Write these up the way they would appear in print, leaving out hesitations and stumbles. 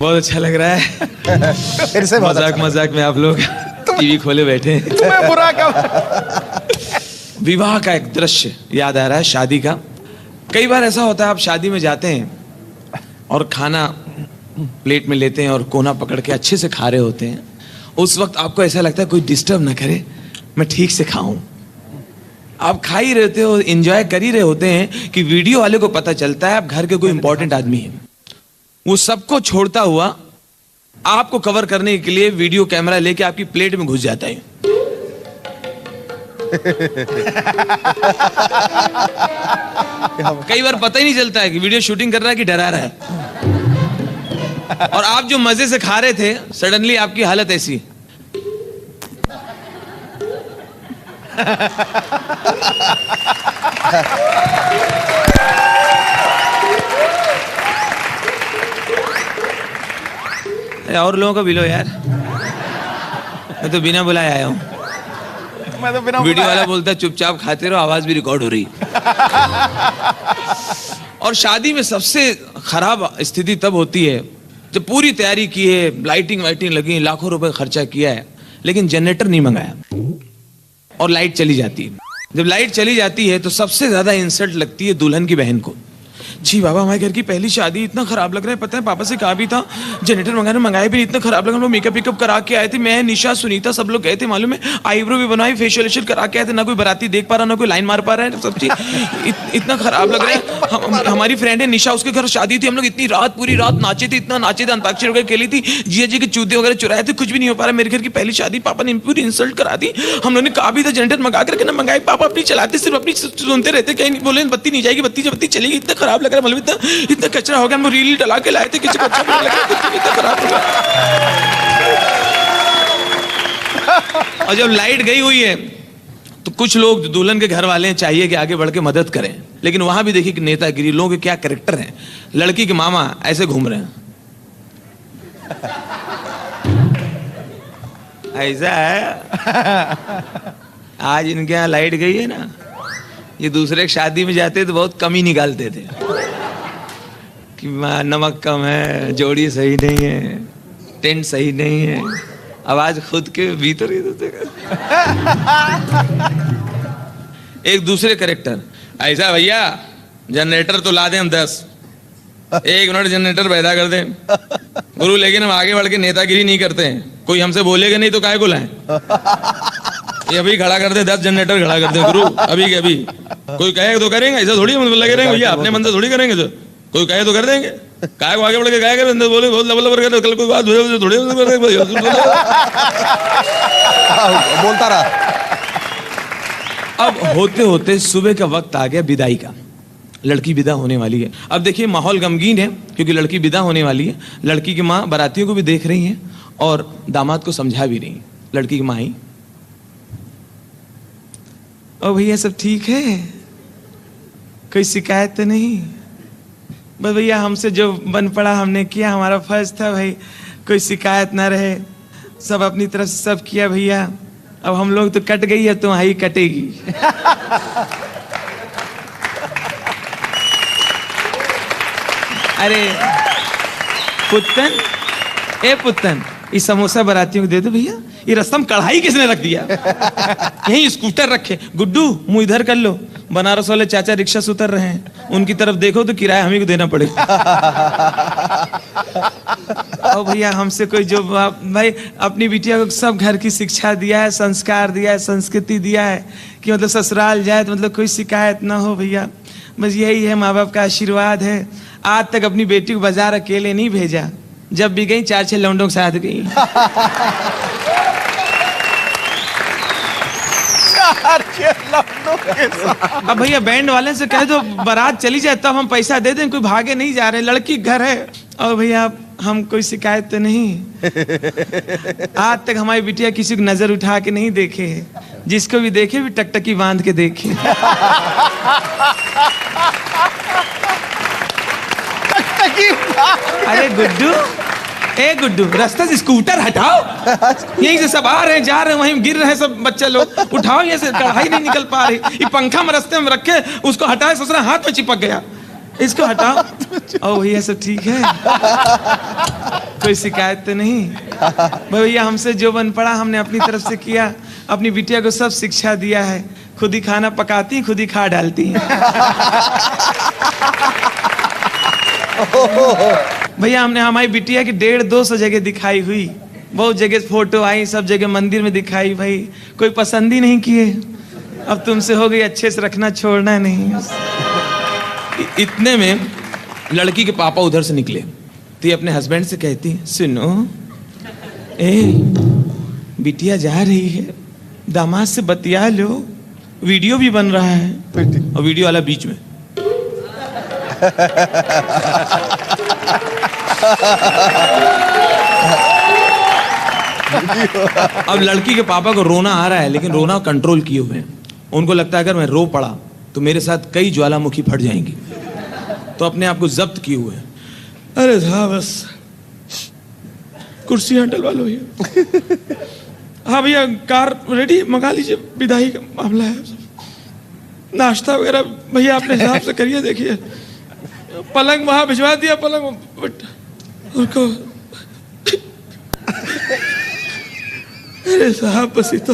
बहुत अच्छा लग रहा है। फिर से मजाक मजाक में आप लोग टीवी खोले बैठे हैं। तुम्हें बुरा कब? विवाह का एक दृश्य याद आ रहा है, शादी का। कई बार ऐसा होता है आप शादी में जाते हैं और खाना प्लेट में लेते हैं और कोना पकड़ के अच्छे से खा रहे होते हैं। उस वक्त आपको ऐसा लगता है कोई डिस्टर्ब ना करे, मैं ठीक से खाऊं। आप खा ही रहते हो, एंजॉय कर ही रहे होते हैं कि वीडियो वाले को पता चलता है आप घर के कोई इंपॉर्टेंट आदमी है। वो सबको छोड़ता हुआ आपको कवर करने के लिए वीडियो कैमरा लेके आपकी प्लेट में घुस जाता है। कई बार पता ही नहीं चलता है कि वीडियो शूटिंग कर रहा है कि डरा रहा है। और आप जो मजे से खा रहे थे, सडनली आपकी हालत ऐसी। और लोगों का बिलो यार, मैं तो बिना बुलाए आया हूं। मैं तो बिना वीडियो वाला बोलता है चुपचाप खाते रहो, आवाज भी रिकॉर्ड हो रही। और शादी में सबसे खराब स्थिति तब होती है जब पूरी तैयारी की है, लाइटिंग वाइटिंग लगी, लाखों रुपए खर्चा किया है, लेकिन जनरेटर नहीं मंगाया और लाइट चली जाती है। जब लाइट चली जाती है तो सबसे ज्यादा इंसल्ट लगती है दुल्हन की बहन को। जी बाबा, हमारे घर की पहली शादी, इतना खराब लग रहा है। पता है पापा से कहा भी था जनरेटर मंगाया भी, इतना खराब लगा। हम लोग मेकअप वेकअप करा के आए थे, मैं, निशा, सुनीता, सब लोग गए थे, मालूम है, आईब्रो भी बनवाई, फेशियल करा के आए थे। ना कोई बराती देख पा रहा, ना कोई लाइन मार पा रहा है, सब चीज इतना खराब लग रहा है। हमारी फ्रेंड है निशा, उसके घर शादी थी, हम लोग इतनी रात, पूरी रात नाचे थे, इतना नाचे थे, अंताक्षरी वगैरह खेली थी, जिया जी के चूते वगैरह चुराए थे, कुछ भी नहीं हो पा रहा। मेरे घर की पहली शादी, पापा ने पूरी इंसल्ट करा दी। हम लोगों ने कहा भी था जनरेटर मंगा करके ना मंगाए, पापा अपनी चलाते, सिर्फ अपनी सुनते रहते, कहीं बोले बत्ती नहीं जाएगी, बत्ती चलेगी। इतना खराब लग रहा है, इतना कचरा हो गया। हम रील डला के लाए थे, किसी को अच्छा नहीं लगा, इतना खराब हो गया। और जब लाइट गई हुई है तो कुछ लोग दुल्हन के घर वाले चाहिए कि आगे बढ़ के मदद करें, लेकिन वहां भी देखिए कि नेतागिरी, लोगों के क्या कैरेक्टर हैं। लड़की के मामा ऐसे घूम रहे हैं, ऐसा है। आज इनके यहाँ लाइट गई है ना, ये दूसरे शादी में जाते तो बहुत कम ही निकालते थे कि नमक कम है, जोड़ी सही नहीं है, टेंट सही नहीं है। आवाज खुद के भीतर ही एक दूसरे कैरेक्टर, ऐसा भैया जनरेटर तो ला दें हम 10, 1 मिनट जनरेटर पैदा कर दें गुरु, लेकिन हम आगे बढ़ के नेतागिरी नहीं करते हैं। कोई हमसे बोलेगा नहीं तो काहे को लाएं? ये अभी खड़ा कर दे, 10 जनरेटर खड़ा कर दे गुरु, अभी के अभी। कोई कहे तो करेंगे, ऐसा थोड़ी मतलब लगे रहेंगे भैया, अपने मन से थोड़ी करेंगे। तो कोई कहे तो कर देंगे, काय को आगे बढ़ के काय करें, बोले बहुत लबल कल कोई बात थोड़ी बोलता रहा। अब होते होते सुबह का वक्त आ गया विदाई का, लड़की विदा होने वाली है। अब देखिए माहौल गमगीन है क्योंकि लड़की विदा होने वाली है। लड़की की माँ बारातियों को भी देख रही है और दामाद को समझा भी रही। लड़की की माँ आई, ओ भैया सब ठीक है, कोई शिकायत तो नहीं? बस भैया हमसे जो बन पड़ा हमने किया, हमारा फर्ज था भाई, कोई शिकायत ना रहे, सब अपनी तरफ से सब किया भैया। अब हम लोग तो कट गई है, तुम्हारी कटेगी। अरे पुत्तन, ए पुत्तन, ये समोसा बारातियों को दे दो भैया। ये रस्म कढ़ाई किसने रख दिया? यही स्कूटर रखे। गुड्डू मुंह इधर कर लो, बनारस वाले चाचा रिक्शा से उतर रहे हैं, उनकी तरफ देखो तो किराया हमें को देना पड़ेगा। और भैया हमसे कोई जो भाई अपनी बिटिया को सब घर की शिक्षा दिया है, संस्कार दिया है, संस्कृति दिया है कि मतलब ससुराल जाए तो मतलब कोई शिकायत ना हो भैया। बस यही है, माँ बाप का आशीर्वाद है। आज तक अपनी बेटी को बाजार अकेले नहीं भेजा, जब भी गई 4-6 लौंडों के साथ गई। अब भैया बैंड वाले से कह दो बारात चली जाए तब हम पैसा दे दें, कोई भागे नहीं जा रहे, लड़की घर है। और भैया हम कोई शिकायत तो नहीं। आज तक हमारी बिटिया किसी को नजर उठा के नहीं देखे, जिसको भी देखे भी टकटकी बांध के देखे। अरे गुड्डू, ए गुड्डू, रास्ते से स्कूटर हटाओ, यहीं से सब आ रहे हैं जा रहे हैं, वहीं गिर रहे हैं सब बच्चे लोग, उठाओ, यहाँ से कढ़ाई नहीं निकल पा रही, ये पंखा में रास्ते में रखे, उसको हटाए, ससुरा हाथ में चिपक गया, इसको हटाओ। ओ भैया सब ठीक है? कोई शिकायत तो नहीं? भैया हमसे जो बन पड़ा हमने अपनी तरफ से किया, अपनी बिटिया को सब शिक्षा दिया है, खुद ही खाना पकाती, खुद ही खा डालती हैं। भैया हमने हमारी बिटिया की 150-200 जगह दिखाई हुई, बहुत जगह फोटो आई, सब जगह मंदिर में दिखाई, भाई कोई पसंद ही नहीं किए। अब तुमसे हो गई, अच्छे से रखना, छोड़ना नहीं। इतने में लड़की के पापा उधर से निकले तो ये अपने हस्बैंड से कहती, सुनो ए बिटिया जा रही है, दामाद से बतिया लो, वीडियो भी बन रहा है, और वीडियो वाला बीच में। अब लड़की के पापा को रोना आ रहा है, लेकिन रोना कंट्रोल किए हुए हैं। उनको लगता है अगर मैं रो पड़ा तो मेरे साथ कई ज्वालामुखी फट जाएंगी, तो अपने आप को जब्त किए हुए हैं। अरे साहब बस कुर्सियां डलवा लो भैया। हाँ भैया कार रेडी, मंगा लीजिए, विदाई का मामला है, नाश्ता वगैरह भैया अपने हिसाब से करिए। देखिए पलंग वहां भिजवा दिया, पलंग उनको। अरे साहब बस ये तो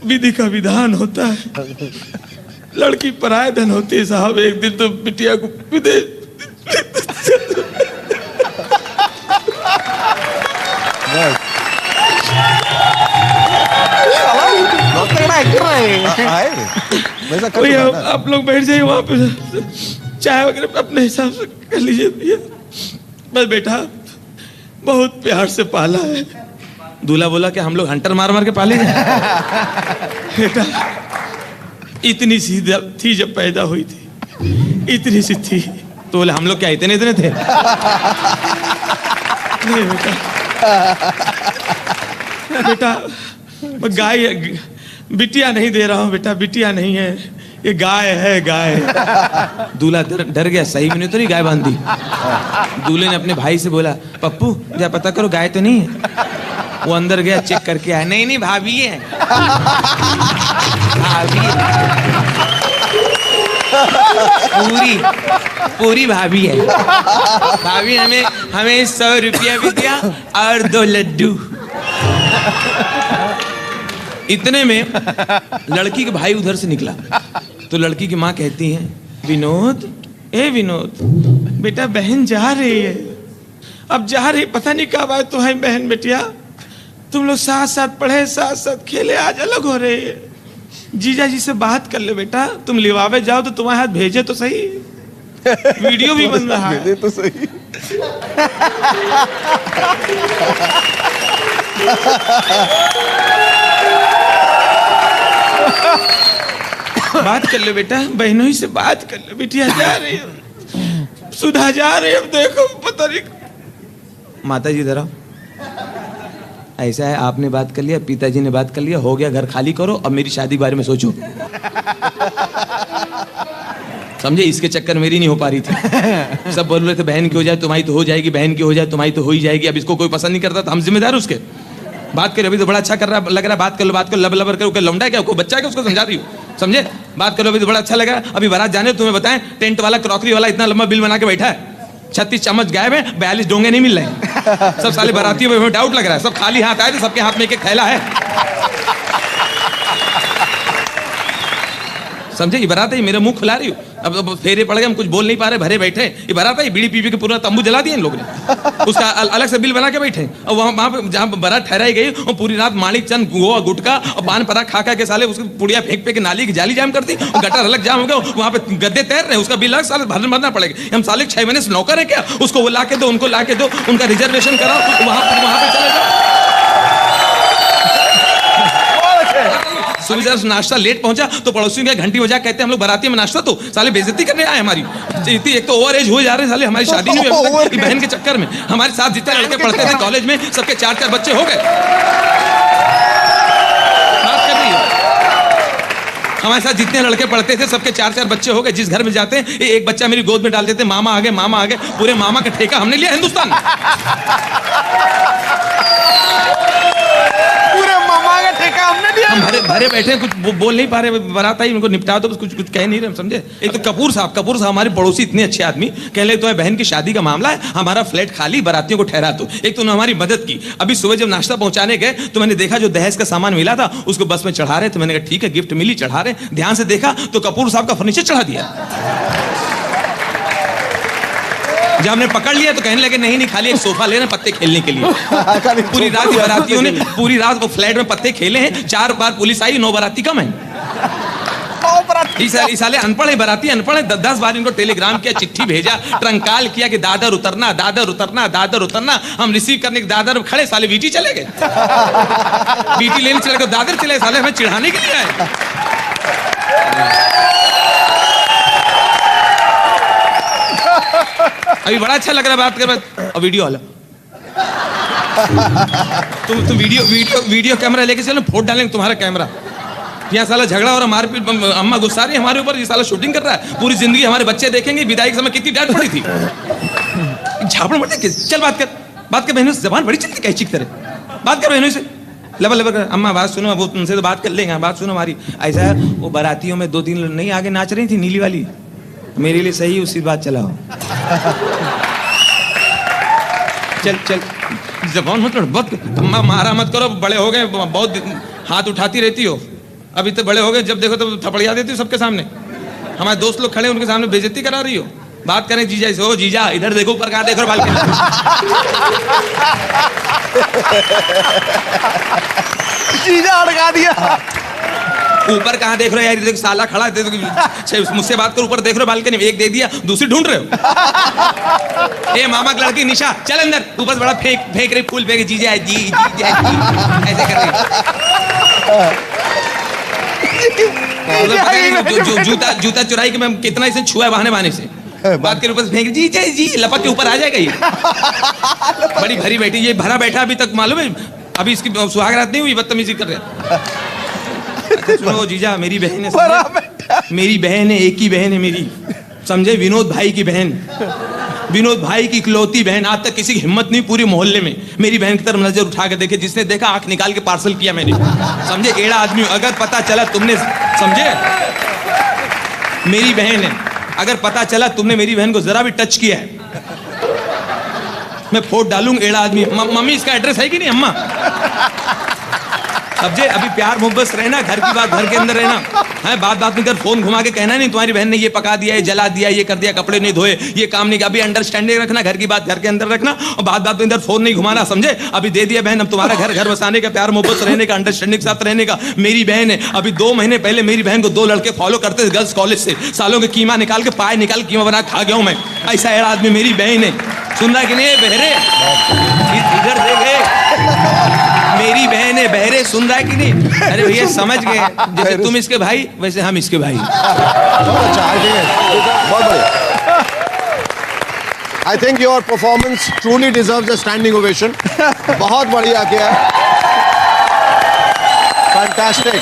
विधि का विधान होता है, लड़की पराये धन होती है साहब। एक दिन तो बिटिया को विदेश भैया आप लोग बैठ जाइए वहां पे, चाय वगैरह अपने हिसाब से कर लीजिए भैया। बस बेटा बहुत प्यार से पाला है। दूल्हा बोला कि हम लोग हंटर मार मार के पाले हैं? बेटा इतनी सी थी जब पैदा हुई थी, इतनी सी थी। तो बोले हम लोग क्या इतने इतने थे? नहीं बेटा, बेटा गाय, बिटिया नहीं दे रहा हूँ बेटा, बिटिया नहीं है, ये गाय है, गाय। दूल्हा डर गया, सही में नहीं तो नहीं गाय बांधी। दूल्हे ने अपने भाई से बोला, पप्पू जा पता करो गाय तो नहीं है। वो अंदर गया, चेक करके आया, नहीं नहीं भाभी है, भाभी है। पूरी पूरी भाभी है। भाभी हमें 100 रुपया भी दिया और 2 लड्डू। इतने में लड़की के भाई उधर से निकला तो लड़की की माँ कहती है, विनोद, ए विनोद बेटा बहन जा रही है, अब जा रही, पता नहीं कब आए तुम्हारी बहन बेटिया, तुम लोग साथ साथ पढ़े, साथ साथ खेले, आज अलग हो रहे हैं। जीजा जी से बात कर ले बेटा, तुम लिवावे जाओ तो तुम्हारे हाथ भेजे तो सही, वीडियो भी बन रहा है। तो सही। बात कर ले बेटा, बहनों ही से बात कर ले, बिटिया जा रही है, सुधा जा रही है, अब देखो पता नहीं। माता जी जरा ऐसा है, आपने बात कर लिया, पिताजी ने बात कर लिया, हो गया, घर खाली करो, अब मेरी शादी के बारे में सोचो। समझे, इसके चक्कर मेरी नहीं हो पा रही थी। सब बोल रहे थे बहन की हो जाए तुम्हारी तो हो जाएगी, बहन की हो जाए तुम्हारी तो हो ही जाएगी। अब इसको कोई पसंद नहीं करता तो हम जिम्मेदार उसके। बात करे, अभी तो बड़ा अच्छा कर रहा लग रहा है, बात कर लो, बात कर लो, लब लबर कर, लौंडा है क्या, कोई बच्चा है क्या, उसको समझा रही हो, समझे, बात करो, अभी तो बड़ा अच्छा लग रहा है। अभी बारात जाने, तुम्हें बताएं, टेंट वाला, क्रॉकरी वाला इतना लंबा बिल बना के बैठा है, 36 चम्मच गायब है, 42 डोंगे नहीं मिल रहे। सब साले बारातियों में डाउट लग रहा है, सब खाली हाथ आए थे, सबके हाथ में एक थैला है। समझे, ये बारात है, मेरा मुंह खुला रही हूँ, अब फेरे पड़ गए, हम कुछ बोल नहीं पा रहे, भरे बैठे। ये बारात है, बीड़ी पी के पूरा तंबू जला दिया इन लोगों ने, उसका अलग से बिल बना के बैठे। और वहां पे जहाँ बारात ठहराई गई, और पूरी रात माणिक चंद गोवा गुटका और पान परा खा के साले उसकी पुड़िया फेंक पे के नाली की जाली जाम कर दी, और गटर अलग जाम हो गया, वहां पे गद्दे तैर रहे, उसका बिल अलग साले भरना पड़ेगा। हम साले 6 महीने से नौकर है क्या, उसको वो ला के दो, उनको ला के दो, उनका रिजर्वेशन कराओ, वहां पे चले जाओ। सुबह नाश्ता लेट पहुंचा तो पड़ोसियों के घंटी बजा, कहते हैं हम लोग बाराती में नाश्ता, तो साले बेइज्जती करने आए हमारी। एक तो ओवर एज हो जा रहे हैं साले, हमारी शादी नहीं हुई बहन के चक्कर में। हमारे साथ जितने लड़के पढ़ते थे कॉलेज में, सबके 4-4 बच्चे हो गए। बात कर रही है, हमारे साथ जितने लड़के पढ़ते थे सबके 4-4 बच्चे हो गए। जिस घर में जाते हैं एक बच्चा मेरी गोद में डाल देते, मामा आ गए, मामा आ गए, पूरे मामा का ठेका हमने लिया हिंदुस्तान। पूरे मामा का ठेका हमने लिया। हम भरे भरे बैठे कुछ बोल नहीं पा रहे, बारात आई, उनको निपटा दो, कुछ कह नहीं रहे, समझे। एक तो कपूर साहब हमारे पड़ोसी, इतने अच्छे आदमी, कह ले तुम्हारी बहन की शादी का मामला है, हमारा फ्लैट खाली, बारातियों को ठहरा दो। एक तो उन्होंने हमारी मदद की। अभी सुबह जब नाश्ता पहुंचाने गए तो मैंने देखा जो दहेज का सामान मिला था उसको बस में चढ़ा रहे, तो मैंने कहा ठीक है गिफ्ट मिली, चढ़ा रहे। ध्यान से देखा तो कपूर साहब का फर्नीचर चढ़ा दिया। जब हमने पकड़ लिया तो कहने लगे नहीं खाली एक सोफा ले रहे हैं पत्ते खेलने के लिए। पूरी रात बारातियों ने पूरी रात वो फ्लैट में पत्ते खेले हैं। 4 बार पुलिस आई, 9 बाराती कम है। इस साले अनपढ़ है, बाराती अनपढ़ है। 10 बार इनको टेलीग्राम किया, चिट्ठी भेजा, ट्रंकाल किया कि दादर उतरना, दादर उतरना, दादर उतरना। हम रिसीव करने के दादर खड़े, साले बीटी चले गए। बीटी लेने चले गए, दादर चले, साले हमें चिढ़ाने के लिए आए। अभी बड़ा अच्छा लग रहा है बात कर, और वीडियो वाला तुम वीडियो कैमरा लेके चलो, फोटो डालेंगे तुम्हारा कैमरा। यहाँ साला झगड़ा हो रहा, मारपीट, अम्मा गुस्सा रही हमारे ऊपर, ये साला शूटिंग कर रहा है। पूरी जिंदगी हमारे बच्चे देखेंगे विदाई के समय कितनी डांट पड़ी थी। झापड़ मरते, चल बात कर बहनों से, जबान बड़ी चलती कैची की तरह। बात कर बहनों से, लबल कर, अम्मा बात सुनो, वो तुमसे तो बात कर लेंगे, बात सुनो हमारी। ऐसा है वो बारातियों में 2-3 नहीं आगे नाच रही थी, नीली वाली, मेरे लिए सही उसी बात चलाओ। चल जबान मत मारा मत करो, बड़े हो गए, बहुत हाथ उठाती रहती हो। अभी तो बड़े हो गए, जब देखो तो थपड़िया देती हो सबके सामने। हमारे दोस्त लोग खड़े उनके सामने बेइज्जती करा रही हो। बात करें जीजा से, ओ जीजा इधर देखो, ऊपर कहाँ देख रहे हो बालकनी। जीजा अड़का दिया। ऊपर कहाँ देख रहे हो यार, देखो साला खड़ा है, मुझसे बात करो, ऊपर देख रहे हो बालकनी में, एक दे दिया, दूसरी ढूंढ रहे हो। ए मामा की लड़की निशा, चल अंदर, ऊपर से बड़ा फेंक रही, फूल फेंक, जीजा जी ऐसे कर रही। जूता चुराई के मैं कितना इसे छुआ बहाने से बात के ऊपर से फेंक, जी लपक के ऊपर आ जाएगा ये। बड़ी भरी बैठी, ये भरा बैठा अभी तक, मालूम है अभी इसकी सुहाग रात नहीं हुई, बदतमीजी कर रहे। सुनो जीजा, मेरी बहन है, मेरी बहन है, एक ही बहन है मेरी, समझे, विनोद भाई की बहन, विनोद भाई की इकलौती बहन। आज तक किसी की हिम्मत नहीं पूरे मोहल्ले में मेरी बहन की तरफ नजर उठा के देखे, जिसने देखा आंख निकाल के पार्सल किया मैंने, समझे, एड़ा आदमी। अगर पता चला तुमने, समझे, मेरी बहन है, अगर पता चला तुमने मेरी बहन को जरा भी टच किया है, मैं फोटो डालूंगा, एड़ा आदमी। मम्मी इसका एड्रेस है कि नहीं अम्मा, समझे। अभी प्यार मोहब्बत से रहना, घर की बात घर के अंदर रहना है। बात में इधर फोन घुमा के कहना नहीं तुम्हारी बहन ने ये पका दिया, ये जला दिया, ये कर दिया, कपड़े नहीं धोए, ये काम नहीं किया। अभी अंडरस्टैंडिंग रखना, घर की बात घर के अंदर रखना, और बात में इधर फोन नहीं घुमाना, समझे। अभी दे दिया बहन, अब तुम्हारा घर बसाने का, प्यार मोहब्बत से रहने का, अंडरस्टैंडिंग के साथ रहने का। मेरी बहन है, अभी 2 महीने पहले मेरी बहन को 2 लड़के फॉलो करते थे गर्ल्स कॉलेज से, सालों के कीमा निकाल के, पाए निकाल कीमा बना खा गया हूं मैं। ऐसा एड़ा आदमी मेरी बहन है, सुन रहा कि नहीं बहरे, इधर देखे, मेरी बहन है, बहरे, सुन रहा है कि नहीं। अरे भैया समझ गए, जैसे तुम इसके भाई वैसे हम इसके भाई। बहुत बढ़िया। I think your performance truly deserves a standing ovation. बहुत बढ़िया किया, fantastic.